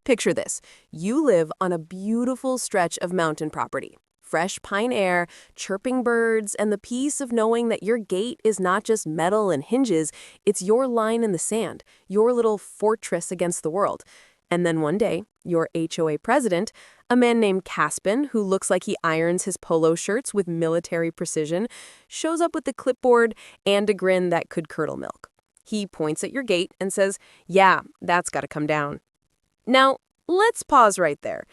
Picture this. You live on a beautiful stretch of mountain property. Fresh pine air, chirping birds, and the peace of knowing that your gate is not just metal and hinges, it's your line in the sand, your little fortress against the world. And then one day, your HOA president, a man named Caspin, who looks like he irons his polo shirts with military precision, shows up with a clipboard and a grin that could curdle milk. He points at your gate and says, "Yeah, that's got to come down." Now, let's pause right there.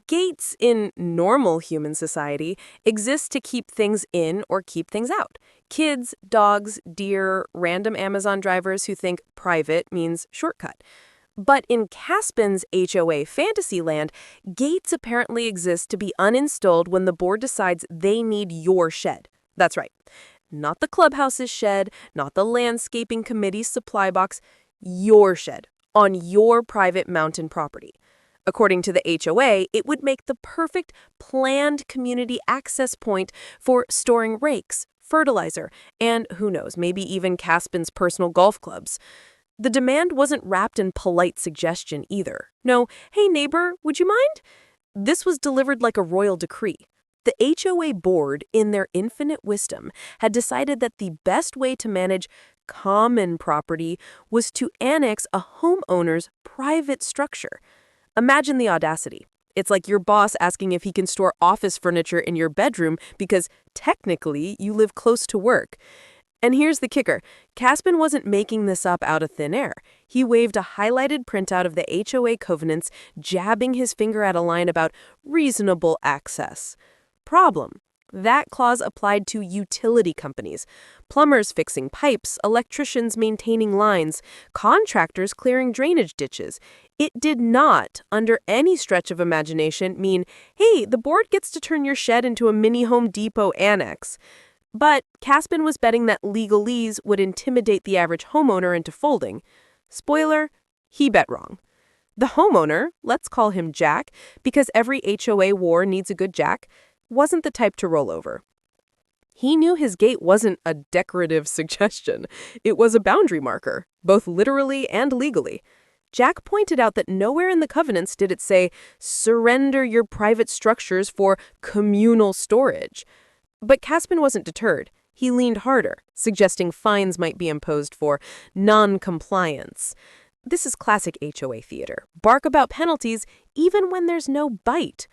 Gates in normal human society exist to keep things in or keep things out. Kids, dogs, deer, random Amazon drivers who think private means shortcut. But in Caspin's HOA fantasy land, gates apparently exist to be uninstalled when the board decides they need your shed. That's right. Not the clubhouse's shed, not the landscaping committee's supply box, your shed on your private mountain property. According to the HOA, it would make the perfect planned community access point for storing rakes, fertilizer, and who knows, maybe even Caspin's personal golf clubs. The demand wasn't wrapped in polite suggestion either. No, "Hey neighbor, would you mind?" This was delivered like a royal decree. The HOA board, in their infinite wisdom, had decided that the best way to manage common property was to annex a homeowner's private structure. Imagine the audacity. It's like your boss asking if he can store office furniture in your bedroom because technically you live close to work. And here's the kicker. Caspin wasn't making this up out of thin air. He waved a highlighted printout of the HOA covenants, jabbing his finger at a line about reasonable access. Problem. That clause applied to utility companies, plumbers fixing pipes, electricians maintaining lines, contractors clearing drainage ditches. It did not, under any stretch of imagination, mean, "Hey, the board gets to turn your shed into a mini Home Depot annex." But Caspin was betting that legalese would intimidate the average homeowner into folding. Spoiler, he bet wrong. The homeowner, let's call him Jack, because every HOA war needs a good Jack, wasn't the type to roll over. He knew his gate wasn't a decorative suggestion. It was a boundary marker, both literally and legally. Jack pointed out that nowhere in the covenants did it say, "Surrender your private structures for communal storage." But Caspin wasn't deterred. He leaned harder, suggesting fines might be imposed for non-compliance. This is classic HOA theater. Bark about penalties even when there's no bite.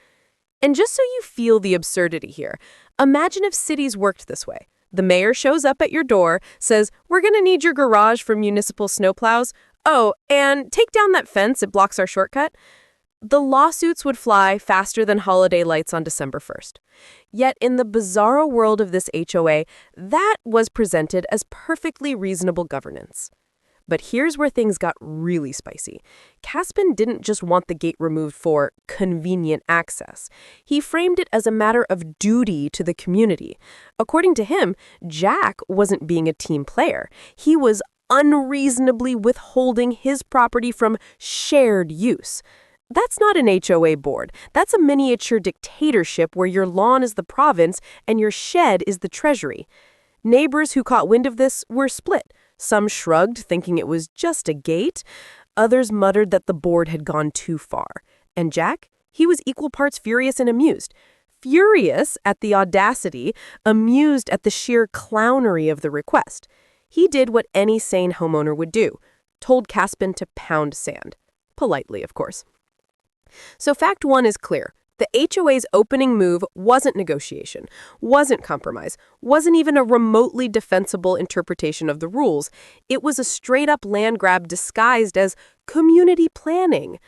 And just so you feel the absurdity here, imagine if cities worked this way. The mayor shows up at your door, says, "We're going to need your garage for municipal snowplows. Oh, and take down that fence, it blocks our shortcut." The lawsuits would fly faster than holiday lights on December 1st. Yet in the bizarro world of this HOA, that was presented as perfectly reasonable governance. But here's where things got really spicy. Caspin didn't just want the gate removed for convenient access. He framed it as a matter of duty to the community. According to him, Jack wasn't being a team player. He was unreasonably withholding his property from shared use. That's not an HOA board. That's a miniature dictatorship where your lawn is the province and your shed is the treasury. Neighbors who caught wind of this were split. Some shrugged, thinking it was just a gate. Others muttered that the board had gone too far. And Jack? He was equal parts furious and amused. Furious at the audacity, amused at the sheer clownery of the request. He did what any sane homeowner would do. Told Caspin to pound sand. Politely, of course. So fact one is clear. The HOA's opening move wasn't negotiation, wasn't compromise, wasn't even a remotely defensible interpretation of the rules. It was a straight-up land grab disguised as community planning.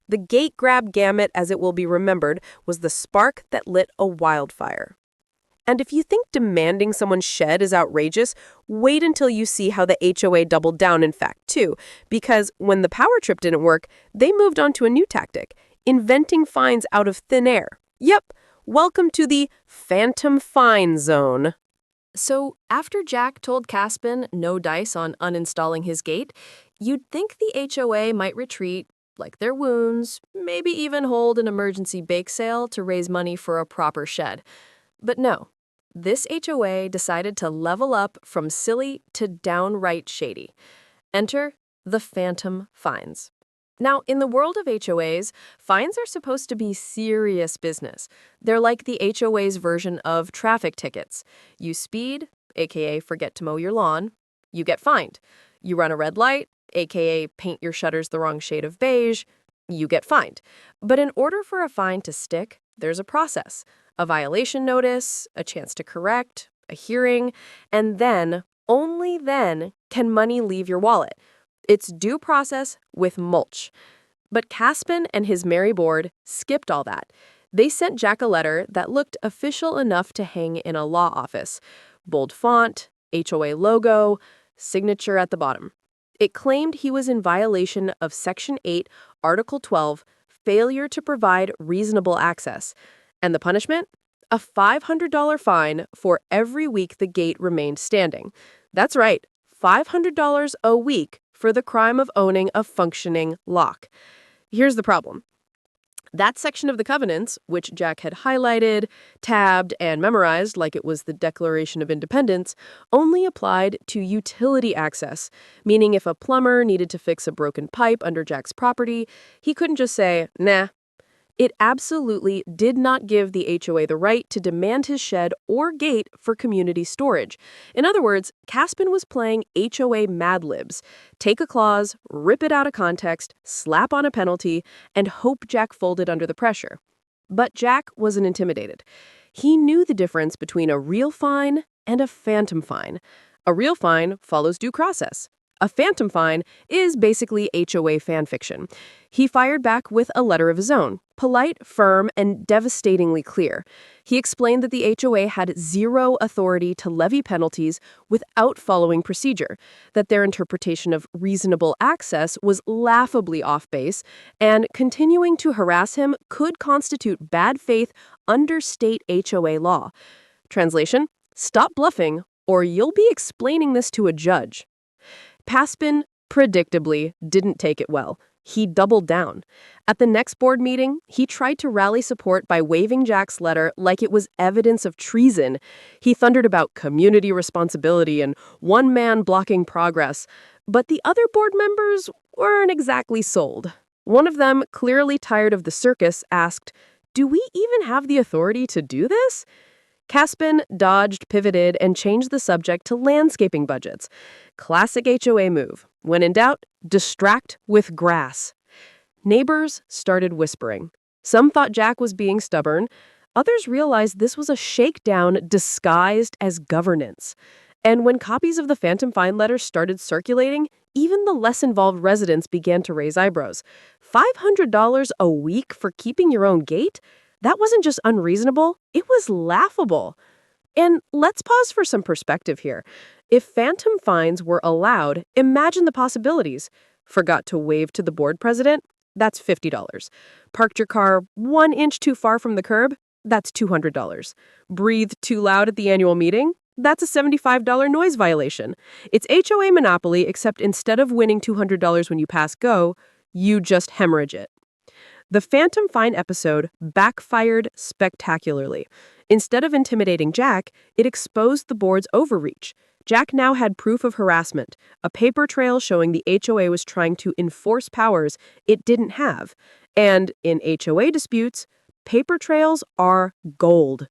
The gate grab gamut, as it will be remembered, was the spark that lit a wildfire. And if you think demanding someone's shed is outrageous, wait until you see how the HOA doubled down, in fact, too. Because when the power trip didn't work, they moved on to a new tactic. Inventing fines out of thin air. Yep, welcome to the phantom fine zone. So after Jack told Caspin no dice on uninstalling his gate, you'd think the HOA might retreat, lick their wounds, maybe even hold an emergency bake sale to raise money for a proper shed. But no, this HOA decided to level up from silly to downright shady. Enter the phantom fines. Now, in the world of HOAs, fines are supposed to be serious business. They're like the HOA's version of traffic tickets. You speed, aka forget to mow your lawn, you get fined. You run a red light, aka paint your shutters the wrong shade of beige, you get fined. But in order for a fine to stick, there's a process. A violation notice, a chance to correct, a hearing, and then, only then, can money leave your wallet. It's due process with mulch. But Caspin and his merry board skipped all that. They sent Jack a letter that looked official enough to hang in a law office. Bold font, HOA logo, signature at the bottom. It claimed he was in violation of Section 8, Article 12, failure to provide reasonable access. And the punishment? A $500 fine for every week the gate remained standing. That's right, $500 a week for the crime of owning a functioning lock. Here's the problem. That section of the covenants, which Jack had highlighted, tabbed, and memorized like it was the Declaration of Independence, only applied to utility access, meaning if a plumber needed to fix a broken pipe under Jack's property, he couldn't just say, nah. It absolutely did not give the HOA the right to demand his shed or gate for community storage. In other words, Caspin was playing HOA Mad Libs. Take a clause, rip it out of context, slap on a penalty, and hope Jack folded under the pressure. But Jack wasn't intimidated. He knew the difference between a real fine and a phantom fine. A real fine follows due process. A phantom fine is basically HOA fan fiction. He fired back with a letter of his own, polite, firm, and devastatingly clear. He explained that the HOA had zero authority to levy penalties without following procedure, that their interpretation of reasonable access was laughably off base, and continuing to harass him could constitute bad faith under state HOA law. Translation: stop bluffing, or you'll be explaining this to a judge. Caspin, predictably, didn't take it well. He doubled down. At the next board meeting, he tried to rally support by waving Jack's letter like it was evidence of treason. He thundered about community responsibility and one man blocking progress. But the other board members weren't exactly sold. One of them, clearly tired of the circus, asked, "Do we even have the authority to do this?" Caspin dodged, pivoted, and changed the subject to landscaping budgets. Classic HOA move. When in doubt, distract with grass. Neighbors started whispering. Some thought Jack was being stubborn. Others realized this was a shakedown disguised as governance. And when copies of the phantom fine letter started circulating, even the less involved residents began to raise eyebrows. $500 a week for keeping your own gate? That wasn't just unreasonable, it was laughable. And let's pause for some perspective here. If phantom fines were allowed, imagine the possibilities. Forgot to wave to the board president? That's $50. Parked your car 1 inch too far from the curb? That's $200. Breathed too loud at the annual meeting? That's a $75 noise violation. It's HOA monopoly, except instead of winning $200 when you pass go, you just hemorrhage it. The phantom fine episode backfired spectacularly. Instead of intimidating Jack, it exposed the board's overreach. Jack now had proof of harassment, a paper trail showing the HOA was trying to enforce powers it didn't have. And in HOA disputes, paper trails are gold.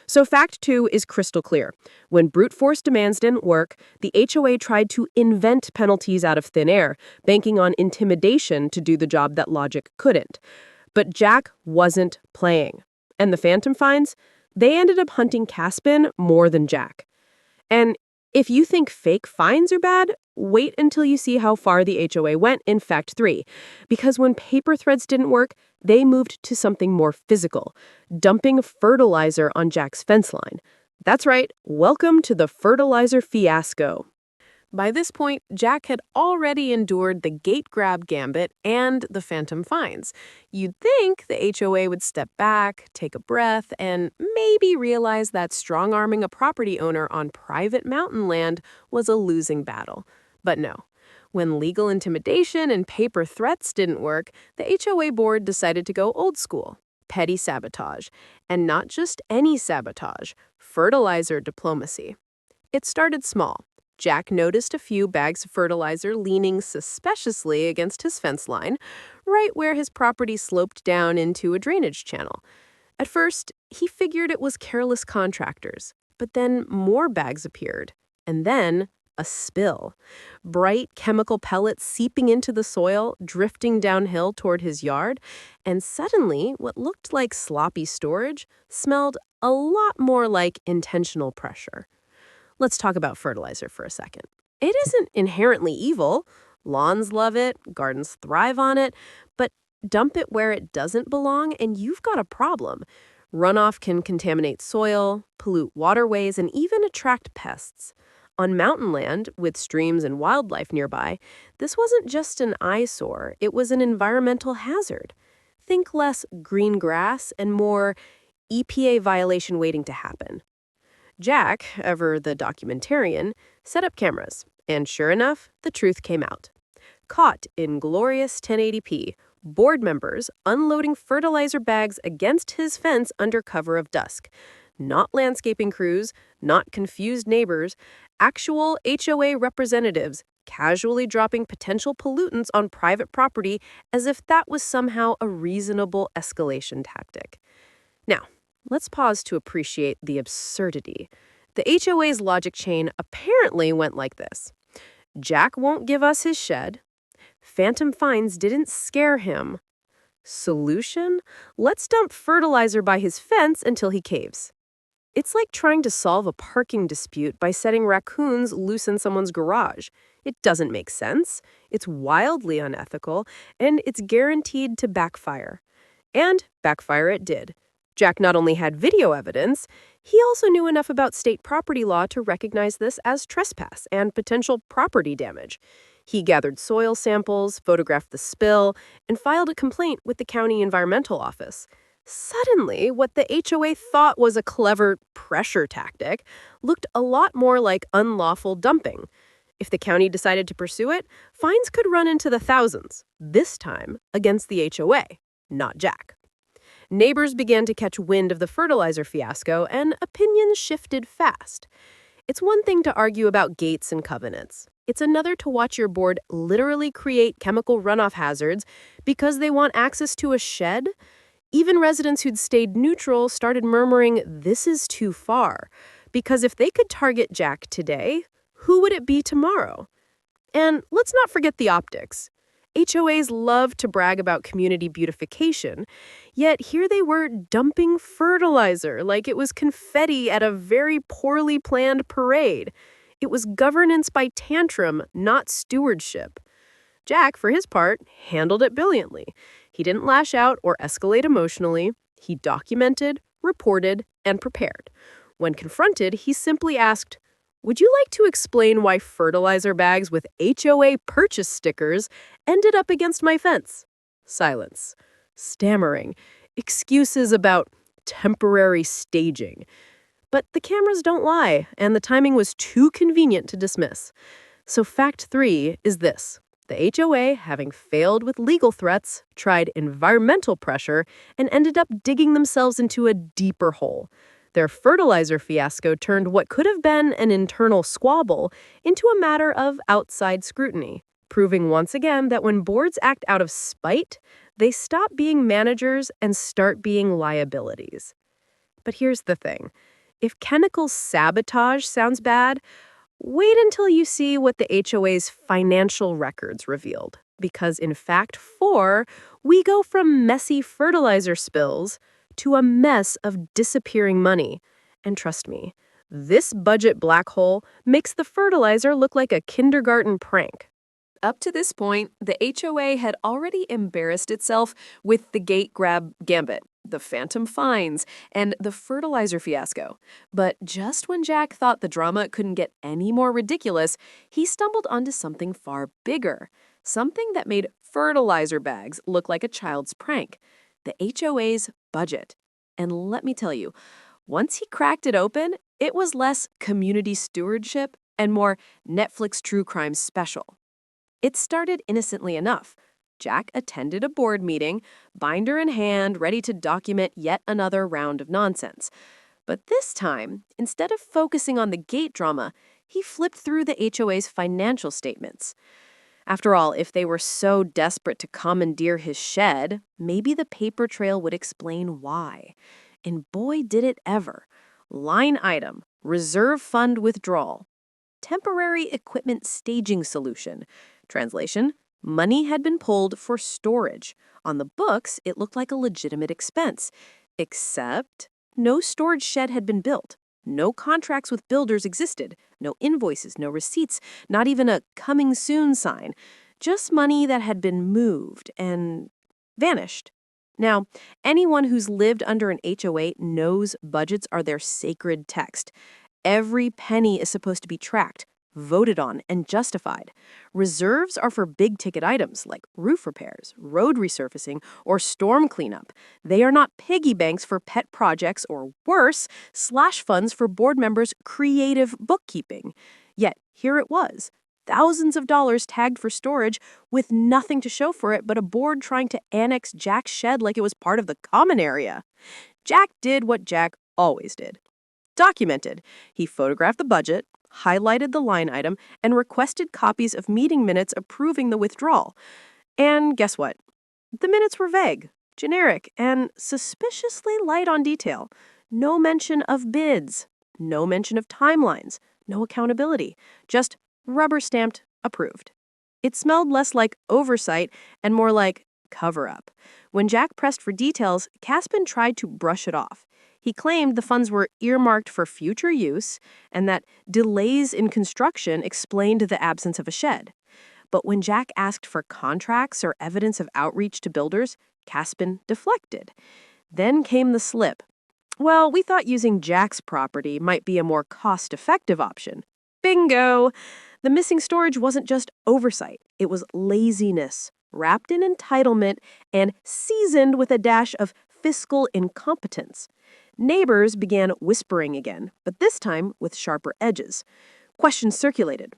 So fact 2 is crystal clear. When brute force demands didn't work, the HOA tried to invent penalties out of thin air, banking on intimidation to do the job that logic couldn't. But Jack wasn't playing. And the phantom fines? They ended up hunting Caspin more than Jack. And if you think fake fines are bad, wait until you see how far the HOA went in Fact 3. Because when paper threads didn't work, they moved to something more physical, dumping fertilizer on Jack's fence line. That's right, welcome to the fertilizer fiasco. By this point, Jack had already endured the gate grab gambit and the phantom fines. You'd think the HOA would step back, take a breath, and maybe realize that strong-arming a property owner on private mountain land was a losing battle. But no. When legal intimidation and paper threats didn't work, the HOA board decided to go old school. Petty sabotage. And not just any sabotage, fertilizer diplomacy. It started small. Jack noticed a few bags of fertilizer leaning suspiciously against his fence line, right where his property sloped down into a drainage channel. At first, he figured it was careless contractors, but then more bags appeared. And then, a spill. Bright chemical pellets seeping into the soil, drifting downhill toward his yard, and suddenly, what looked like sloppy storage smelled a lot more like intentional pressure. Let's talk about fertilizer for a second. It isn't inherently evil. Lawns love it, gardens thrive on it, but dump it where it doesn't belong and you've got a problem. Runoff can contaminate soil, pollute waterways, and even attract pests. On mountain land, with streams and wildlife nearby, this wasn't just an eyesore, it was an environmental hazard. Think less green grass and more EPA violation waiting to happen. Jack, ever the documentarian, set up cameras, and sure enough, the truth came out. Caught in glorious 1080p, board members unloading fertilizer bags against his fence under cover of dusk. Not landscaping crews, not confused neighbors, actual HOA representatives casually dropping potential pollutants on private property as if that was somehow a reasonable escalation tactic. Now, let's pause to appreciate the absurdity. The HOA's logic chain apparently went like this. Jack won't give us his shed. Phantom fines didn't scare him. Solution? Let's dump fertilizer by his fence until he caves. It's like trying to solve a parking dispute by setting raccoons loose in someone's garage. It doesn't make sense, it's wildly unethical, and it's guaranteed to backfire. And backfire it did. Jack not only had video evidence, he also knew enough about state property law to recognize this as trespass and potential property damage. He gathered soil samples, photographed the spill, and filed a complaint with the county environmental office. Suddenly, what the HOA thought was a clever pressure tactic looked a lot more like unlawful dumping. If the county decided to pursue it, fines could run into the thousands, this time against the HOA, not Jack. Neighbors began to catch wind of the fertilizer fiasco, and opinions shifted fast. It's one thing to argue about gates and covenants. It's another to watch your board literally create chemical runoff hazards because they want access to a shed. Even residents who'd stayed neutral started murmuring, this is too far. Because if they could target Jack today, who would it be tomorrow? And let's not forget the optics. HOAs love to brag about community beautification, yet here they were dumping fertilizer like it was confetti at a very poorly planned parade. It was governance by tantrum, not stewardship. Jack, for his part, handled it brilliantly. He didn't lash out or escalate emotionally. He documented, reported, and prepared. When confronted, he simply asked, would you like to explain why fertilizer bags with HOA purchase stickers ended up against my fence? Silence. Stammering. Excuses about temporary staging. But the cameras don't lie, and the timing was too convenient to dismiss. So fact 3 is this. The HOA, having failed with legal threats, tried environmental pressure, and ended up digging themselves into a deeper hole. Their fertilizer fiasco turned what could have been an internal squabble into a matter of outside scrutiny, proving once again that when boards act out of spite, they stop being managers and start being liabilities. But here's the thing. If chemical sabotage sounds bad, wait until you see what the HOA's financial records revealed. Because in Fact 4, we go from messy fertilizer spills to a mess of disappearing money. And trust me, this budget black hole makes the fertilizer look like a kindergarten prank. Up to this point, the HOA had already embarrassed itself with the gate grab gambit, the phantom fines, and the fertilizer fiasco. But just when Jack thought the drama couldn't get any more ridiculous, he stumbled onto something far bigger, something that made fertilizer bags look like a child's prank. The HOA's budget. And let me tell you, once he cracked it open, it was less community stewardship and more Netflix true crime special. It started innocently enough. Jack attended a board meeting, binder in hand, ready to document yet another round of nonsense. But this time, instead of focusing on the gate drama, He flipped through the HOA's financial statements. After all, if they were so desperate to commandeer his shed, maybe the paper trail would explain why. And boy, did it ever. Line item, reserve fund withdrawal. Temporary equipment staging solution. Translation, money had been pulled for storage. On the books, it looked like a legitimate expense. Except, no storage shed had been built. No contracts with builders existed. No invoices, no receipts, not even a coming soon sign. Just money that had been moved and vanished. Now, anyone who's lived under an HOA knows budgets are their sacred text. Every penny is supposed to be tracked, voted on, and justified. Reserves are for big-ticket items like roof repairs, road resurfacing, or storm cleanup. They are not piggy banks for pet projects or, worse, slash funds for board members' creative bookkeeping. Yet, here it was. Thousands of dollars tagged for storage with nothing to show for it but a board trying to annex Jack's shed like it was part of the common area. Jack did what Jack always did. Documented. He photographed the budget, highlighted the line item, and requested copies of meeting minutes approving the withdrawal. And guess what? The minutes were vague, generic, and suspiciously light on detail. No mention of bids, no mention of timelines, no accountability, just rubber-stamped approved. It smelled less like oversight and more like cover-up. When Jack pressed for details, Caspin tried to brush it off. He claimed the funds were earmarked for future use and that delays in construction explained the absence of a shed. But when Jack asked for contracts or evidence of outreach to builders, Caspin deflected. Then came the slip. Well, we thought using Jack's property might be a more cost-effective option. Bingo! The missing storage wasn't just oversight. It was laziness, wrapped in entitlement, and seasoned with a dash of fiscal incompetence. Neighbors began whispering again, but this time with sharper edges. Questions circulated.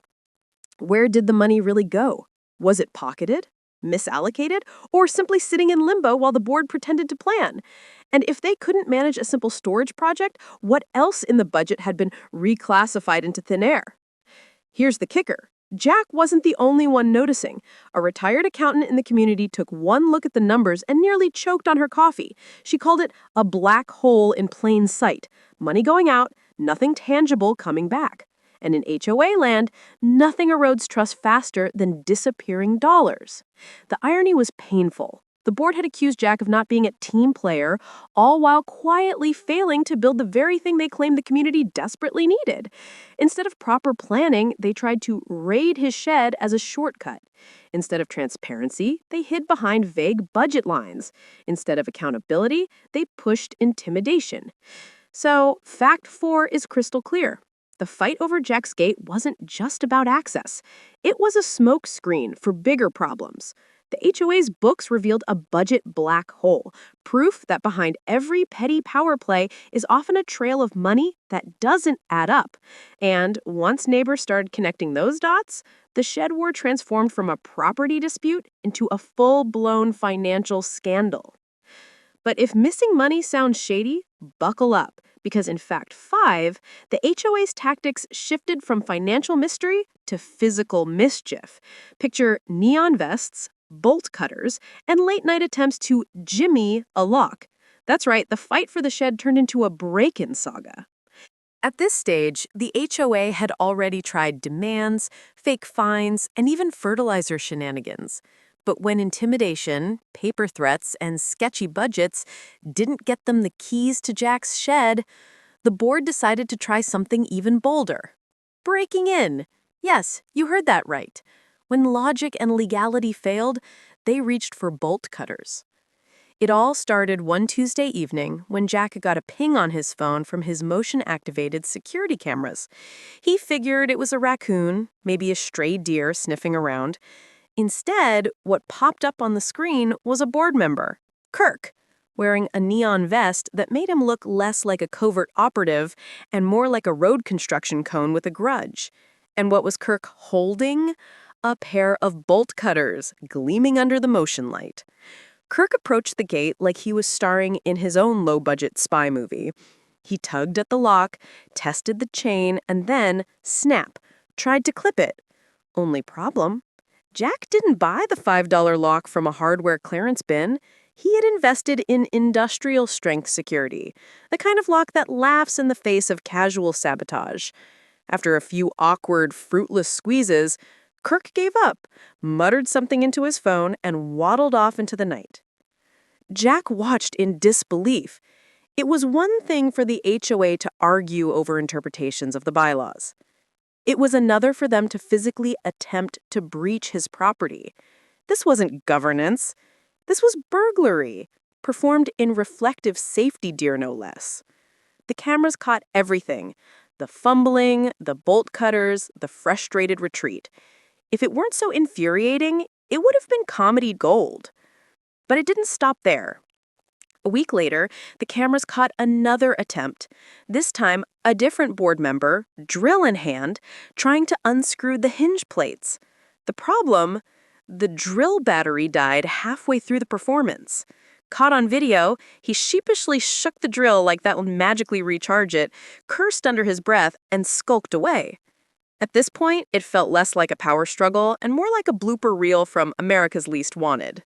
Where did the money really go? Was it pocketed, misallocated, or simply sitting in limbo while the board pretended to plan? And if they couldn't manage a simple storage project, what else in the budget had been reclassified into thin air? Here's the kicker. Jack wasn't the only one noticing. A retired accountant in the community took one look at the numbers and nearly choked on her coffee. She called it a black hole in plain sight. Money going out, nothing tangible coming back. And in HOA land, nothing erodes trust faster than disappearing dollars. The irony was painful. The board had accused Jack of not being a team player, all while quietly failing to build the very thing they claimed the community desperately needed. Instead of proper planning, they tried to raid his shed as a shortcut. Instead of transparency, they hid behind vague budget lines. Instead of accountability, they pushed intimidation. So, fact 4 is crystal clear. The fight over Jack's gate wasn't just about access. It was a smokescreen for bigger problems. The HOA's books revealed a budget black hole, proof that behind every petty power play is often a trail of money that doesn't add up. And once neighbors started connecting those dots, the shed war transformed from a property dispute into a full-blown financial scandal. But if missing money sounds shady, buckle up, because in fact 5, the HOA's tactics shifted from financial mystery to physical mischief. Picture neon vests, bolt cutters, and late-night attempts to jimmy a lock. That's right, the fight for the shed turned into a break-in saga. At this stage, the HOA had already tried demands, fake fines, and even fertilizer shenanigans. But when intimidation, paper threats, and sketchy budgets didn't get them the keys to Jack's shed, the board decided to try something even bolder. Breaking in. Yes, you heard that right. When logic and legality failed, they reached for bolt cutters. It all started one Tuesday evening when Jack got a ping on his phone from his motion-activated security cameras. He figured it was a raccoon, maybe a stray deer sniffing around. Instead, what popped up on the screen was a board member, Kirk, wearing a neon vest that made him look less like a covert operative and more like a road construction cone with a grudge. And what was Kirk holding? A pair of bolt cutters gleaming under the motion light. Kirk approached the gate like he was starring in his own low-budget spy movie. He tugged at the lock, tested the chain, and then, snap, tried to clip it. Only problem, Jack didn't buy the $5 lock from a hardware clearance bin. He had invested in industrial strength security, the kind of lock that laughs in the face of casual sabotage. After a few awkward, fruitless squeezes, Kirk gave up, muttered something into his phone, and waddled off into the night. Jack watched in disbelief. It was one thing for the HOA to argue over interpretations of the bylaws. It was another for them to physically attempt to breach his property. This wasn't governance. This was burglary, performed in reflective safety gear no less. The cameras caught everything: the fumbling, the bolt cutters, the frustrated retreat. If it weren't so infuriating, it would have been comedy gold. But it didn't stop there. A week later, the cameras caught another attempt. This time, a different board member, drill in hand, trying to unscrew the hinge plates. The problem? The drill battery died halfway through the performance. Caught on video, he sheepishly shook the drill like that would magically recharge it, cursed under his breath, and skulked away. At this point, it felt less like a power struggle and more like a blooper reel from America's Least Wanted.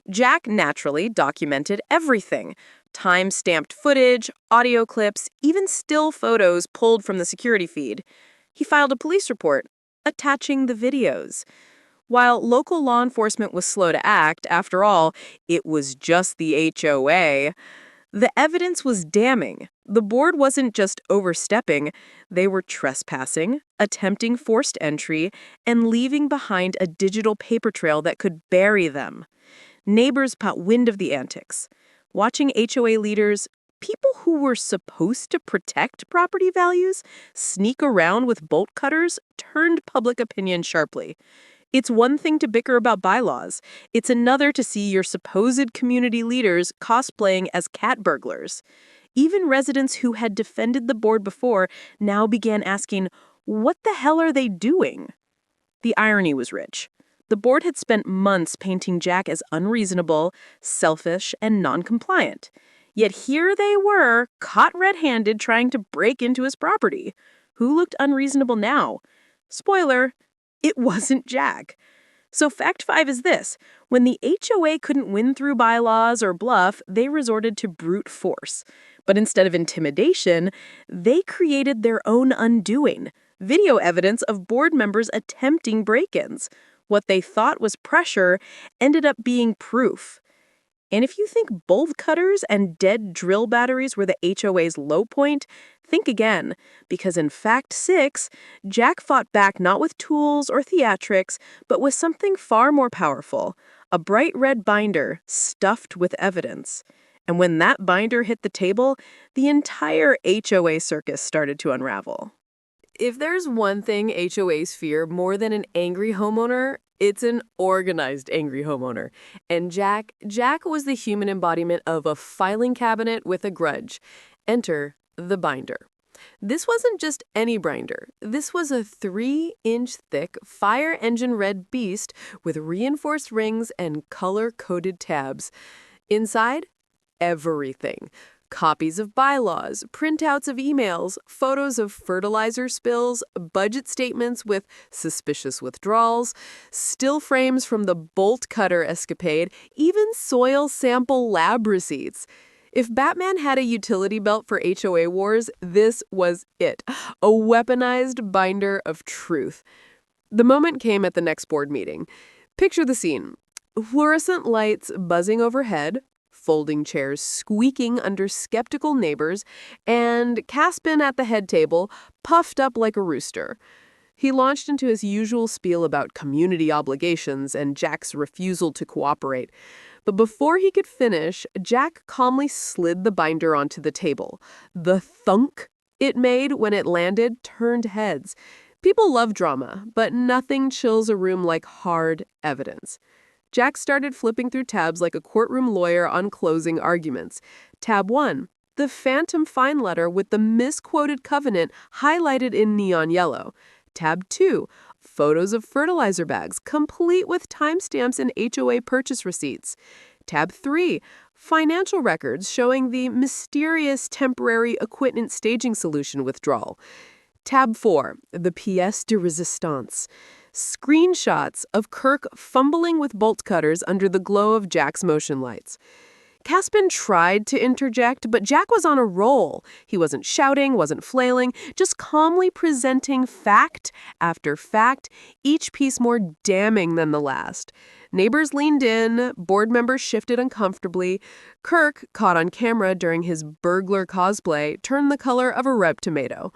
Jack naturally documented everything: time-stamped footage, audio clips, even still photos pulled from the security feed. He filed a police report, attaching the videos. While local law enforcement was slow to act, after all, it was just the HOA, the evidence was damning. The board wasn't just overstepping, they were trespassing, attempting forced entry, and leaving behind a digital paper trail that could bury them. Neighbors caught wind of the antics. Watching HOA leaders, people who were supposed to protect property values, sneak around with bolt cutters, turned public opinion sharply. It's one thing to bicker about bylaws. It's another to see your supposed community leaders cosplaying as cat burglars. Even residents who had defended the board before now began asking, what the hell are they doing? The irony was rich. The board had spent months painting Jack as unreasonable, selfish, and non-compliant. Yet here they were, caught red-handed trying to break into his property. Who looked unreasonable now? Spoiler, it wasn't Jack. So fact 5 is this: when the HOA couldn't win through bylaws or bluff, they resorted to brute force. But instead of intimidation, they created their own undoing: video evidence of board members attempting break-ins. What they thought was pressure ended up being proof. And if you think bolt cutters and dead drill batteries were the HOA's low point, think again, because in fact 6, Jack fought back not with tools or theatrics, but with something far more powerful: a bright red binder stuffed with evidence. And when that binder hit the table, the entire HOA circus started to unravel. If there's one thing HOAs fear more than an angry homeowner, it's an organized angry homeowner. And Jack was the human embodiment of a filing cabinet with a grudge. Enter the binder. This wasn't just any binder. This was a 3-inch thick fire engine red beast with reinforced rings and color-coded tabs. Inside, everything. Copies of bylaws, printouts of emails, photos of fertilizer spills, budget statements with suspicious withdrawals, still frames from the bolt cutter escapade, even soil sample lab receipts. If Batman had a utility belt for HOA Wars, this was it: a weaponized binder of truth. The moment came at the next board meeting. Picture the scene: fluorescent lights buzzing overhead, folding chairs squeaking under skeptical neighbors, and Caspin at the head table, puffed up like a rooster. He launched into his usual spiel about community obligations and Jack's refusal to cooperate. But before he could finish, Jack calmly slid the binder onto the table. The thunk it made when it landed turned heads. People love drama, but nothing chills a room like hard evidence. Jack started flipping through tabs like a courtroom lawyer on closing arguments. Tab 1, the phantom fine letter with the misquoted covenant highlighted in neon yellow. Tab 2, photos of fertilizer bags, complete with timestamps and HOA purchase receipts. Tab 3, financial records showing the mysterious temporary equipment staging solution withdrawal. Tab 4, the pièce de résistance. Screenshots of Kirk fumbling with bolt cutters under the glow of Jack's motion lights. Caspin tried to interject, but Jack was on a roll. He wasn't shouting, wasn't flailing, just calmly presenting fact after fact, each piece more damning than the last. Neighbors leaned in, board members shifted uncomfortably. Kirk, caught on camera during his burglar cosplay, turned the color of a ripe tomato.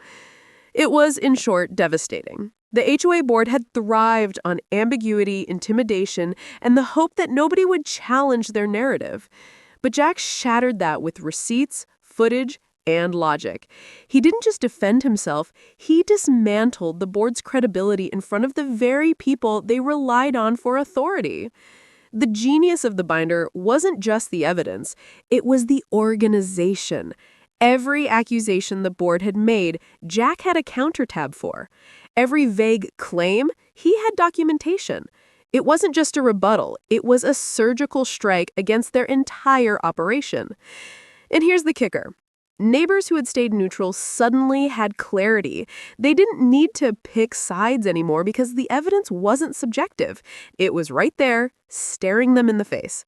It was, in short, devastating. The HOA board had thrived on ambiguity, intimidation, and the hope that nobody would challenge their narrative. But Jack shattered that with receipts, footage, and logic. He didn't just defend himself, he dismantled the board's credibility in front of the very people they relied on for authority. The genius of the binder wasn't just the evidence, it was the organization. Every accusation the board had made, Jack had a counter tab for. Every vague claim, he had documentation. It wasn't just a rebuttal, it was a surgical strike against their entire operation. And here's the kicker. Neighbors who had stayed neutral suddenly had clarity. They didn't need to pick sides anymore because the evidence wasn't subjective. It was right there, staring them in the face.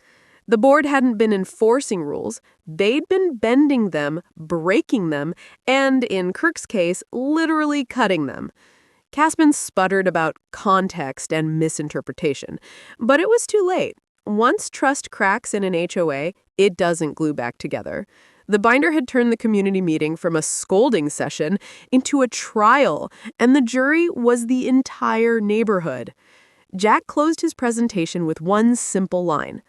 The board hadn't been enforcing rules, they'd been bending them, breaking them, and, in Kirk's case, literally cutting them. Caspin sputtered about context and misinterpretation, but it was too late. Once trust cracks in an HOA, it doesn't glue back together. The binder had turned the community meeting from a scolding session into a trial, and the jury was the entire neighborhood. Jack closed his presentation with one simple line.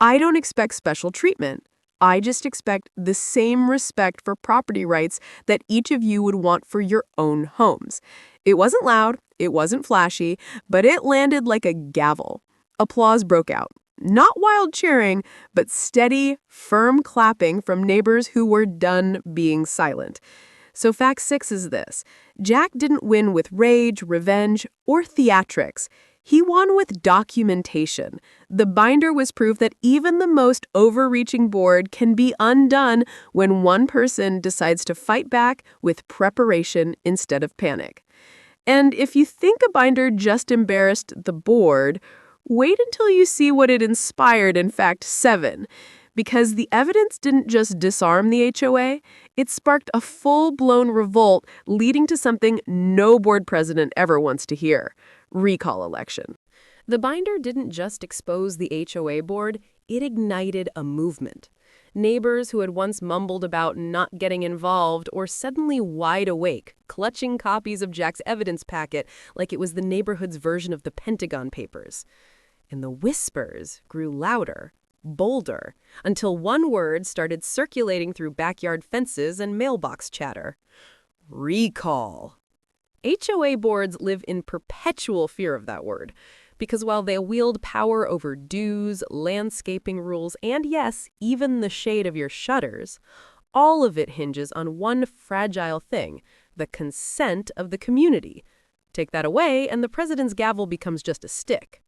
I don't expect special treatment. I just expect the same respect for property rights that each of you would want for your own homes. It wasn't loud, it wasn't flashy, but it landed like a gavel. Applause broke out. Not wild cheering, but steady, firm clapping from neighbors who were done being silent. So fact 6 is this. Jack didn't win with rage, revenge, or theatrics. He won with documentation. The binder was proof that even the most overreaching board can be undone when one person decides to fight back with preparation instead of panic. And if you think a binder just embarrassed the board, wait until you see what it inspired in fact 7. Because the evidence didn't just disarm the HOA, it sparked a full-blown revolt leading to something no board president ever wants to hear. Recall election. The binder didn't just expose the HOA board, it ignited a movement. Neighbors who had once mumbled about not getting involved or suddenly wide awake, clutching copies of Jack's evidence packet like it was the neighborhood's version of the Pentagon Papers. And the whispers grew louder, bolder, until one word started circulating through backyard fences and mailbox chatter. Recall. HOA boards live in perpetual fear of that word, because while they wield power over dues, landscaping rules, and yes, even the shade of your shutters, all of it hinges on one fragile thing, the consent of the community. Take that away, and the president's gavel becomes just a stick.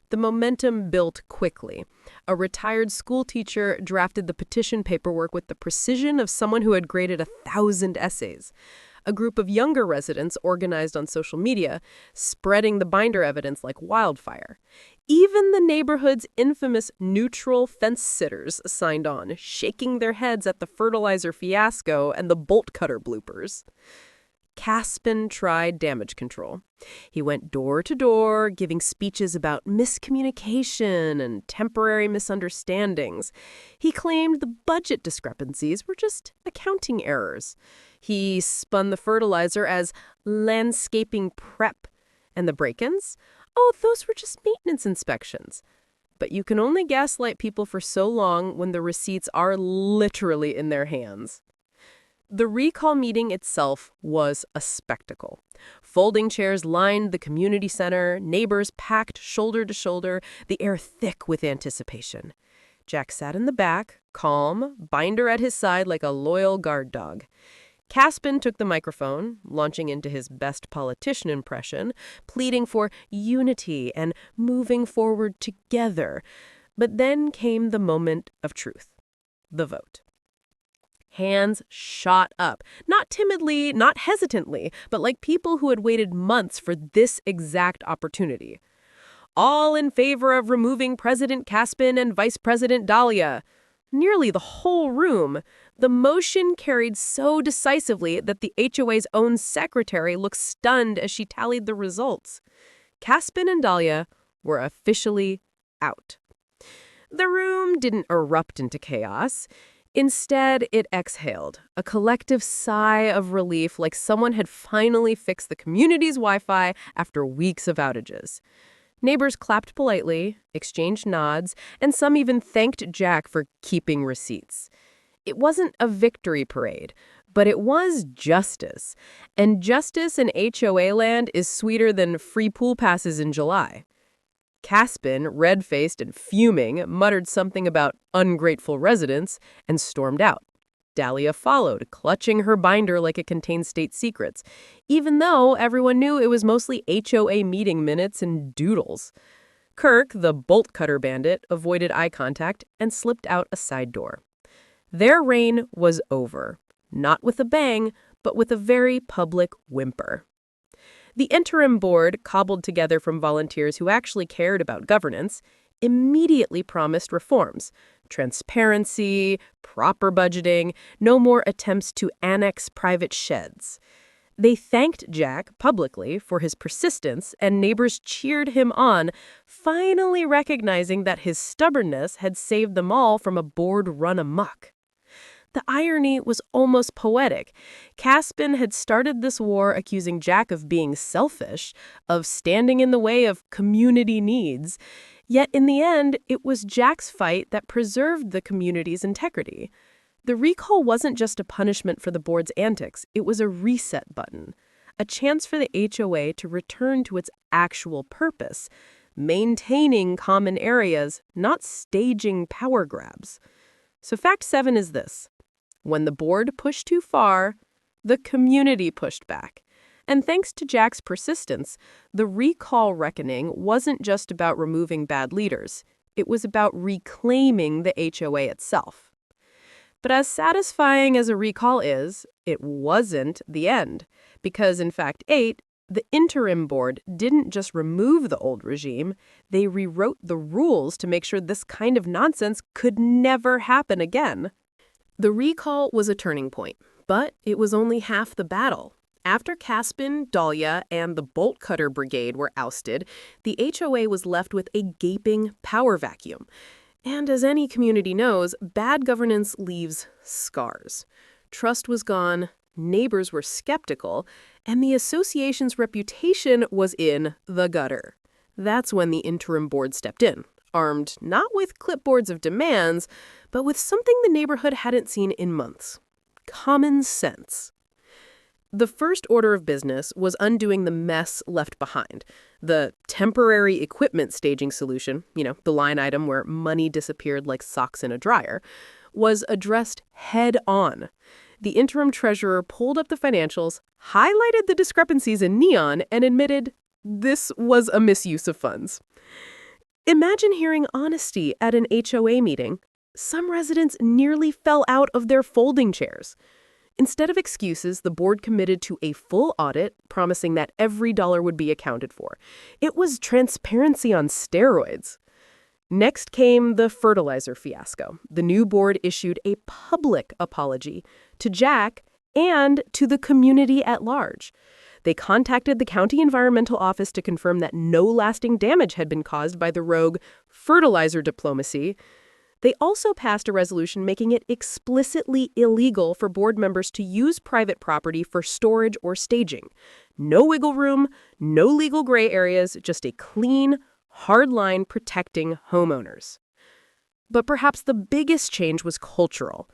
The momentum built quickly. A retired school teacher drafted the petition paperwork with the precision of someone who had graded 1,000 essays. A group of younger residents organized on social media, spreading the binder evidence like wildfire. Even the neighborhood's infamous neutral fence sitters signed on, shaking their heads at the fertilizer fiasco and the bolt cutter bloopers. Caspin tried damage control. He went door to door, giving speeches about miscommunication and temporary misunderstandings. He claimed the budget discrepancies were just accounting errors. He spun the fertilizer as landscaping prep, and the break-ins? Oh, those were just maintenance inspections. But you can only gaslight people for so long when the receipts are literally in their hands. The recall meeting itself was a spectacle. Folding chairs lined the community center, neighbors packed shoulder to shoulder, the air thick with anticipation. Jack sat in the back, calm, binder at his side like a loyal guard dog. Caspin took the microphone, launching into his best politician impression, pleading for unity and moving forward together. But then came the moment of truth, the vote. Hands shot up, not timidly, not hesitantly, but like people who had waited months for this exact opportunity. All in favor of removing President Caspin and Vice President Dahlia. Nearly the whole room. The motion carried so decisively that the HOA's own secretary looked stunned as she tallied the results. Caspin and Dahlia were officially out. The room didn't erupt into chaos. Instead, it exhaled, a collective sigh of relief like someone had finally fixed the community's Wi-Fi after weeks of outages. Neighbors clapped politely, exchanged nods, and some even thanked Jack for keeping receipts. It wasn't a victory parade, but it was justice. And justice in HOA land is sweeter than free pool passes in July. Caspin, red-faced and fuming, muttered something about ungrateful residents and stormed out. Dahlia followed, clutching her binder like it contained state secrets, even though everyone knew it was mostly HOA meeting minutes and doodles. Kirk, the bolt-cutter bandit, avoided eye contact and slipped out a side door. Their reign was over, not with a bang, but with a very public whimper. The interim board, cobbled together from volunteers who actually cared about governance, immediately promised reforms. Transparency, proper budgeting, no more attempts to annex private sheds. They thanked Jack publicly for his persistence, and neighbors cheered him on, finally recognizing that his stubbornness had saved them all from a board run amok. The irony was almost poetic. Caspin had started this war accusing Jack of being selfish, of standing in the way of community needs. Yet in the end, it was Jack's fight that preserved the community's integrity. The recall wasn't just a punishment for the board's antics, it was a reset button, a chance for the HOA to return to its actual purpose, maintaining common areas, not staging power grabs. So fact 7 is this. When the board pushed too far, the community pushed back. And thanks to Jack's persistence, the recall reckoning wasn't just about removing bad leaders. It was about reclaiming the HOA itself. But as satisfying as a recall is, it wasn't the end. Because in fact 8, the interim board didn't just remove the old regime, they rewrote the rules to make sure this kind of nonsense could never happen again. The recall was a turning point, but it was only half the battle. After Caspin, Dahlia, and the bolt cutter brigade were ousted, the HOA was left with a gaping power vacuum. And as any community knows, bad governance leaves scars. Trust was gone, neighbors were skeptical, and the association's reputation was in the gutter. That's when the interim board stepped in, armed not with clipboards of demands, but with something the neighborhood hadn't seen in months. Common sense. The first order of business was undoing the mess left behind. The temporary equipment staging solution, the line item where money disappeared like socks in a dryer, was addressed head on. The interim treasurer pulled up the financials, highlighted the discrepancies in neon, and admitted this was a misuse of funds. Imagine hearing honesty at an HOA meeting. Some residents nearly fell out of their folding chairs. Instead of excuses, the board committed to a full audit, promising that every dollar would be accounted for. It was transparency on steroids. Next came the fertilizer fiasco. The new board issued a public apology to Jack and to the community at large. They contacted the county environmental office to confirm that no lasting damage had been caused by the rogue fertilizer diplomacy. They also passed a resolution making it explicitly illegal for board members to use private property for storage or staging. No wiggle room, no legal gray areas, just a clean, hard line protecting homeowners. But perhaps the biggest change was cultural.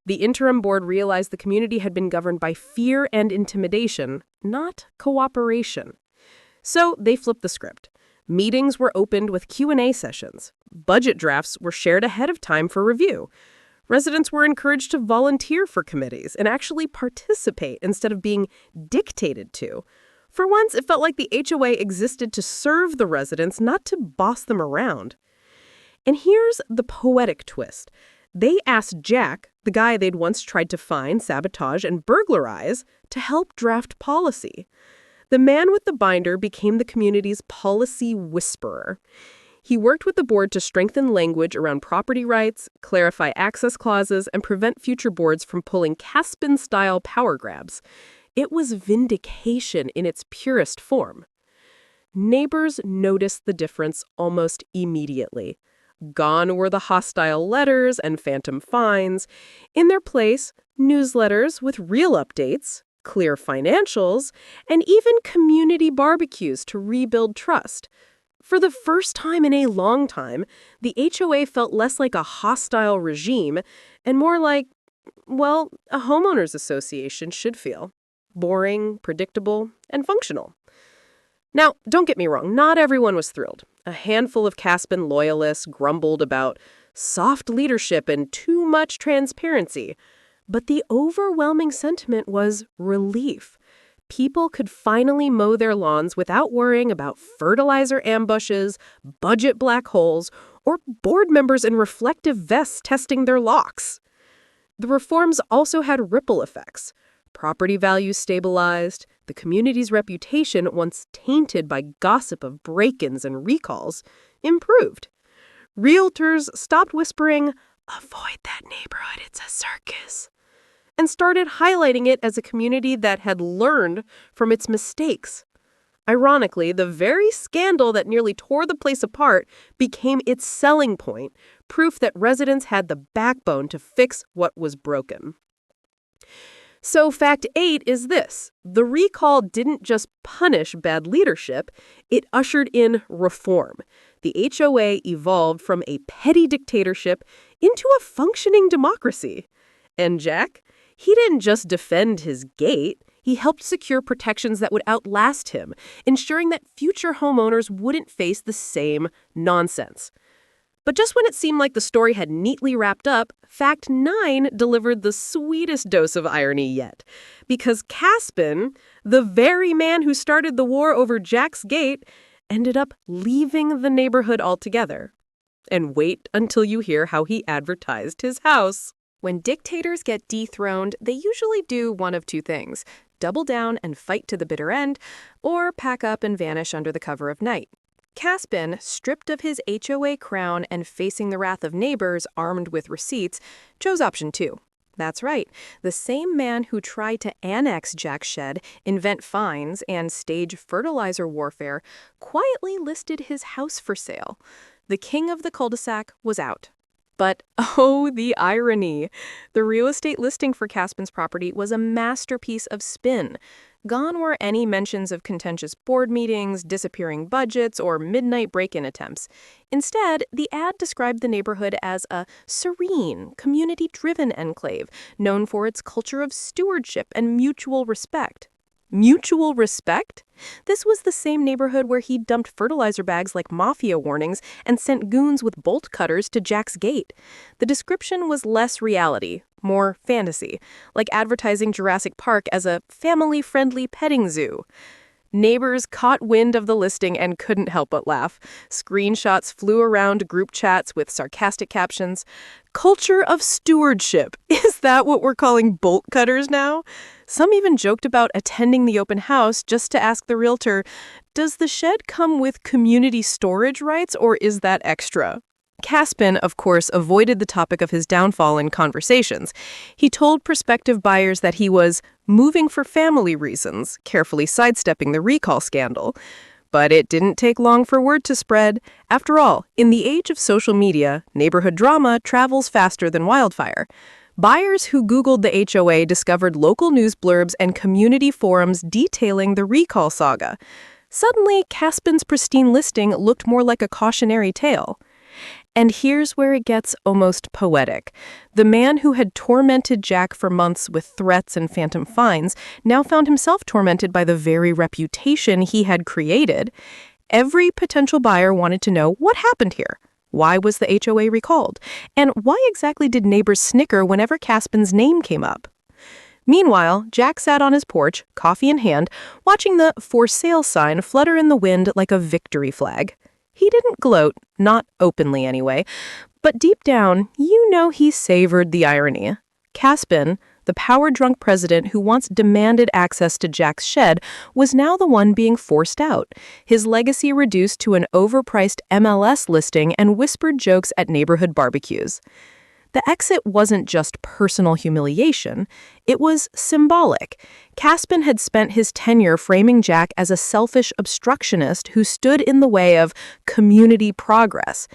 The interim board realized the community had been governed by fear and intimidation, not cooperation. So they flipped the script. Meetings were opened with Q&A sessions. Budget drafts were shared ahead of time for review. Residents were encouraged to volunteer for committees and actually participate instead of being dictated to. For once, it felt like the HOA existed to serve the residents, not to boss them around. And here's the poetic twist. They asked Jack, the guy they'd once tried to fine, sabotage, and burglarize, to help draft policy. The man with the binder became the community's policy whisperer. He worked with the board to strengthen language around property rights, clarify access clauses, and prevent future boards from pulling Caspin-style power grabs. It was vindication in its purest form. Neighbors noticed the difference almost immediately. Gone were the hostile letters and phantom fines. In their place, newsletters with real updates, clear financials, and even community barbecues to rebuild trust. For the first time in a long time, the HOA felt less like a hostile regime and more like, well, a homeowners association should feel. Boring, predictable, and functional. Now, don't get me wrong, not everyone was thrilled. A handful of Caspin loyalists grumbled about soft leadership and too much transparency. But the overwhelming sentiment was relief. People could finally mow their lawns without worrying about fertilizer ambushes, budget black holes, or board members in reflective vests testing their locks. The reforms also had ripple effects. Property values stabilized, the community's reputation, once tainted by gossip of break-ins and recalls, improved. Realtors stopped whispering, "Avoid that neighborhood, it's a circus," and started highlighting it as a community that had learned from its mistakes. Ironically, the very scandal that nearly tore the place apart became its selling point, proof that residents had the backbone to fix what was broken. So fact 8 is this. The recall didn't just punish bad leadership, it ushered in reform. The HOA evolved from a petty dictatorship into a functioning democracy. And Jack? He didn't just defend his gate, he helped secure protections that would outlast him, ensuring that future homeowners wouldn't face the same nonsense. But just when it seemed like the story had neatly wrapped up, Fact 9 delivered the sweetest dose of irony yet. Because Caspin, the very man who started the war over Jack's gate, ended up leaving the neighborhood altogether. And wait until you hear how he advertised his house. When dictators get dethroned, they usually do one of two things: double down and fight to the bitter end, or pack up and vanish under the cover of night. Caspin, stripped of his HOA crown and facing the wrath of neighbors armed with receipts, chose option 2. That's right, the same man who tried to annex Jack's shed, invent fines, and stage fertilizer warfare, quietly listed his house for sale. The king of the cul-de-sac was out. But, oh, the irony! The real estate listing for Caspin's property was a masterpiece of spin. Gone were any mentions of contentious board meetings, disappearing budgets, or midnight break-in attempts. Instead, the ad described the neighborhood as a serene, community-driven enclave, known for its culture of stewardship and mutual respect. Mutual respect? This was the same neighborhood where he dumped fertilizer bags like mafia warnings and sent goons with bolt cutters to Jack's gate. The description was less reality, more fantasy, like advertising Jurassic Park as a family-friendly petting zoo. Neighbors caught wind of the listing and couldn't help but laugh. Screenshots flew around group chats with sarcastic captions. Culture of stewardship. Is that what we're calling bolt cutters now? Some even joked about attending the open house just to ask the realtor, does the shed come with community storage rights or is that extra? Caspin, of course, avoided the topic of his downfall in conversations. He told prospective buyers that he was moving for family reasons, carefully sidestepping the recall scandal. But it didn't take long for word to spread. After all, in the age of social media, neighborhood drama travels faster than wildfire. Buyers who Googled the HOA discovered local news blurbs and community forums detailing the recall saga. Suddenly, Caspin's pristine listing looked more like a cautionary tale. And here's where it gets almost poetic. The man who had tormented Jack for months with threats and phantom fines now found himself tormented by the very reputation he had created. Every potential buyer wanted to know what happened here. Why was the HOA recalled? And why exactly did neighbors snicker whenever Caspin's name came up? Meanwhile, Jack sat on his porch, coffee in hand, watching the "for sale" sign flutter in the wind like a victory flag. He didn't gloat, not openly anyway, but deep down, you know he savored the irony. Caspin, the power-drunk president who once demanded access to Jack's shed, was now the one being forced out, his legacy reduced to an overpriced MLS listing and whispered jokes at neighborhood barbecues. The exit wasn't just personal humiliation, it was symbolic. Caspin had spent his tenure framing Jack as a selfish obstructionist who stood in the way of community progress.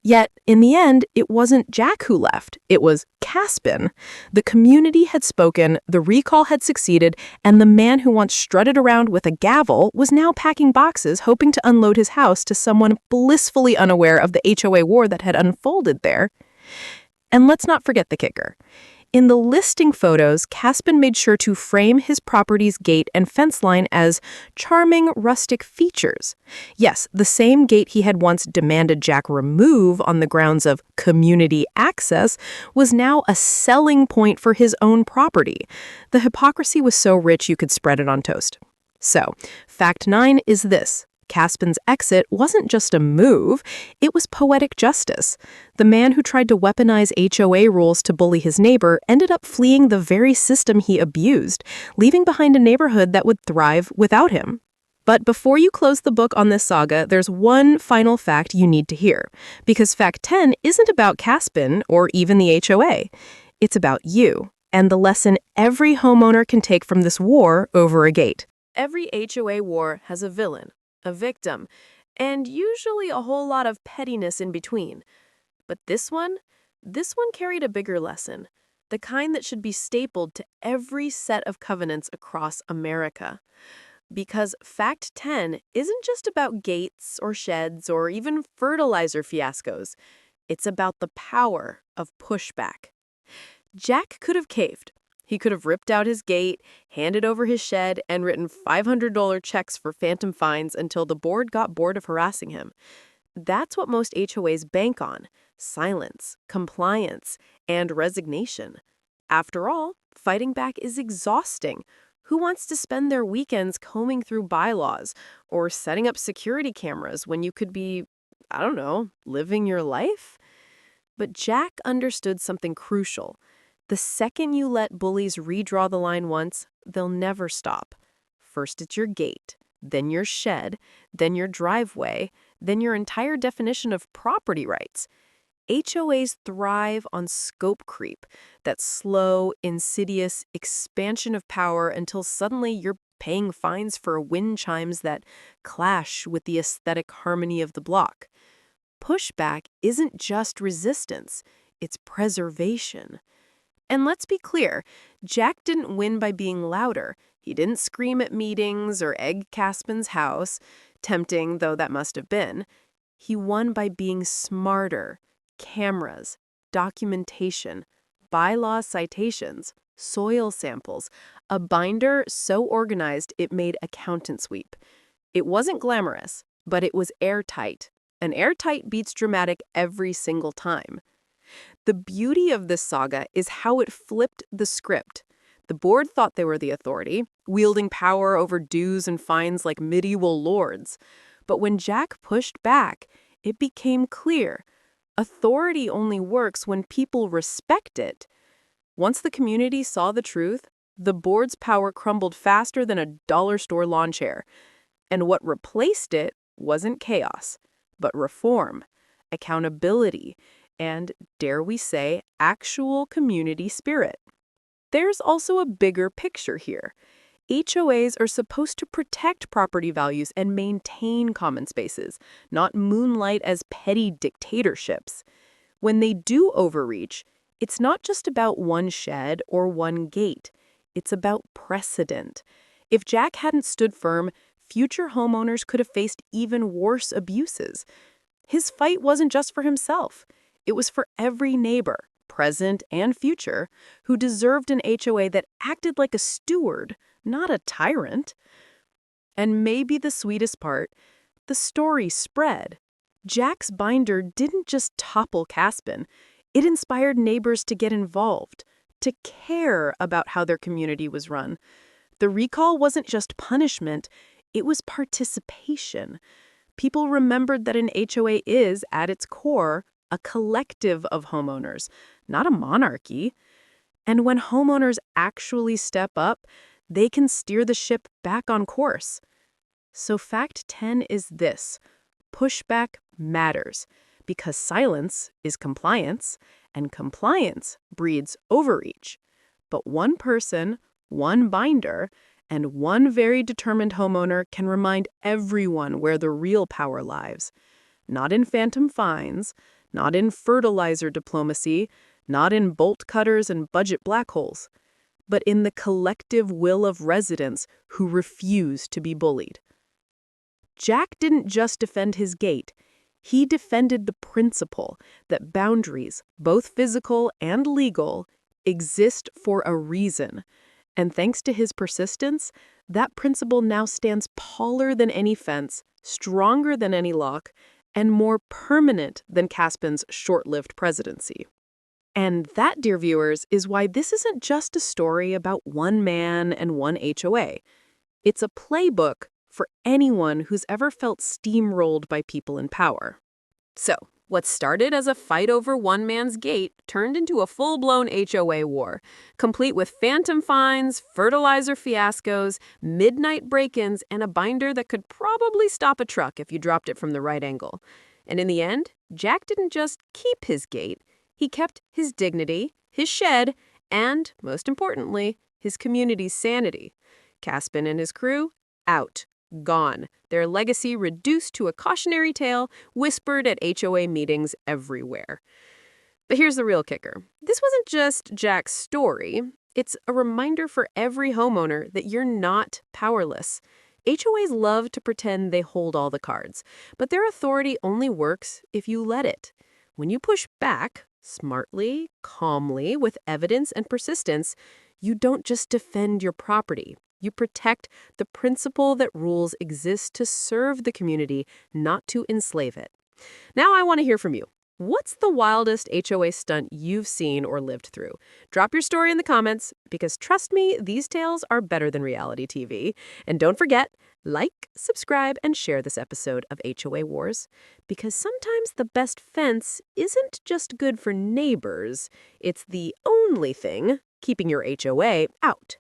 Yet, in the end, it wasn't Jack who left, it was Caspin. The community had spoken, the recall had succeeded, and the man who once strutted around with a gavel was now packing boxes hoping to unload his house to someone blissfully unaware of the HOA war that had unfolded there. And let's not forget the kicker. In the listing photos, Caspin made sure to frame his property's gate and fence line as charming, rustic features. Yes, the same gate he had once demanded Jack remove on the grounds of community access was now a selling point for his own property. The hypocrisy was so rich you could spread it on toast. So, fact 9 is this. Caspin's exit wasn't just a move, it was poetic justice. The man who tried to weaponize HOA rules to bully his neighbor ended up fleeing the very system he abused, leaving behind a neighborhood that would thrive without him. But before you close the book on this saga, there's one final fact you need to hear, because fact 10 isn't about Caspin or even the HOA. It's about you, and the lesson every homeowner can take from this war over a gate. Every HOA war has a villain, a victim, and usually a whole lot of pettiness in between. But this one carried a bigger lesson, the kind that should be stapled to every set of covenants across America. Because fact 10 isn't just about gates or sheds or even fertilizer fiascos. It's about the power of pushback. Jack could have caved. He could have ripped out his gate, handed over his shed, and written $500 checks for phantom fines until the board got bored of harassing him. That's what most HOAs bank on: silence, compliance, and resignation. After all, fighting back is exhausting. Who wants to spend their weekends combing through bylaws or setting up security cameras when you could be, I don't know, living your life? But Jack understood something crucial. The second you let bullies redraw the line once, they'll never stop. First it's your gate, then your shed, then your driveway, then your entire definition of property rights. HOAs thrive on scope creep, that slow, insidious expansion of power until suddenly you're paying fines for wind chimes that clash with the aesthetic harmony of the block. Pushback isn't just resistance, it's preservation. And let's be clear, Jack didn't win by being louder. He didn't scream at meetings or egg Caspin's house, tempting though that must have been. He won by being smarter. Cameras, documentation, bylaw citations, soil samples, a binder so organized it made accountant sweep. It wasn't glamorous, but it was airtight. And airtight beats dramatic every single time. The beauty of this saga is how it flipped the script. The board thought they were the authority, wielding power over dues and fines like medieval lords. But when Jack pushed back, it became clear. Authority only works when people respect it. Once the community saw the truth, the board's power crumbled faster than a dollar store lawn chair. And what replaced it wasn't chaos, but reform, accountability, and, dare we say, actual community spirit. There's also a bigger picture here. HOAs are supposed to protect property values and maintain common spaces, not moonlight as petty dictatorships. When they do overreach, it's not just about one shed or one gate. It's about precedent. If Jack hadn't stood firm, future homeowners could have faced even worse abuses. His fight wasn't just for himself. It was for every neighbor, present and future, who deserved an HOA that acted like a steward, not a tyrant. And maybe the sweetest part, the story spread. Jack's binder didn't just topple Caspin. It inspired neighbors to get involved, to care about how their community was run. The recall wasn't just punishment, it was participation. People remembered that an HOA is, at its core, a collective of homeowners, not a monarchy. And when homeowners actually step up, they can steer the ship back on course. So fact 10 is this: pushback matters, because silence is compliance, and compliance breeds overreach. But one person, one binder, and one very determined homeowner can remind everyone where the real power lies. Not in phantom fines, not in fertilizer diplomacy, not in bolt cutters and budget black holes, but in the collective will of residents who refuse to be bullied. Jack didn't just defend his gate. He defended the principle that boundaries, both physical and legal, exist for a reason. And thanks to his persistence, that principle now stands taller than any fence, stronger than any lock, and more permanent than Caspin's short-lived presidency. And that, dear viewers, is why this isn't just a story about one man and one HOA. It's a playbook for anyone who's ever felt steamrolled by people in power. So, what started as a fight over one man's gate turned into a full-blown HOA war, complete with phantom fines, fertilizer fiascos, midnight break-ins, and a binder that could probably stop a truck if you dropped it from the right angle. And in the end, Jack didn't just keep his gate. He kept his dignity, his shed, and, most importantly, his community's sanity. Caspin and his crew, out. Gone. Their legacy reduced to a cautionary tale whispered at HOA meetings everywhere. But here's the real kicker. This wasn't just Jack's story. It's a reminder for every homeowner that you're not powerless. HOAs love to pretend they hold all the cards, but their authority only works if you let it. When you push back, smartly, calmly, with evidence and persistence, you don't just defend your property. You protect the principle that rules exist to serve the community, not to enslave it. Now I want to hear from you. What's the wildest HOA stunt you've seen or lived through? Drop your story in the comments, because trust me, these tales are better than reality TV. And don't forget, like, subscribe, and share this episode of HOA Wars, because sometimes the best fence isn't just good for neighbors. It's the only thing keeping your HOA out.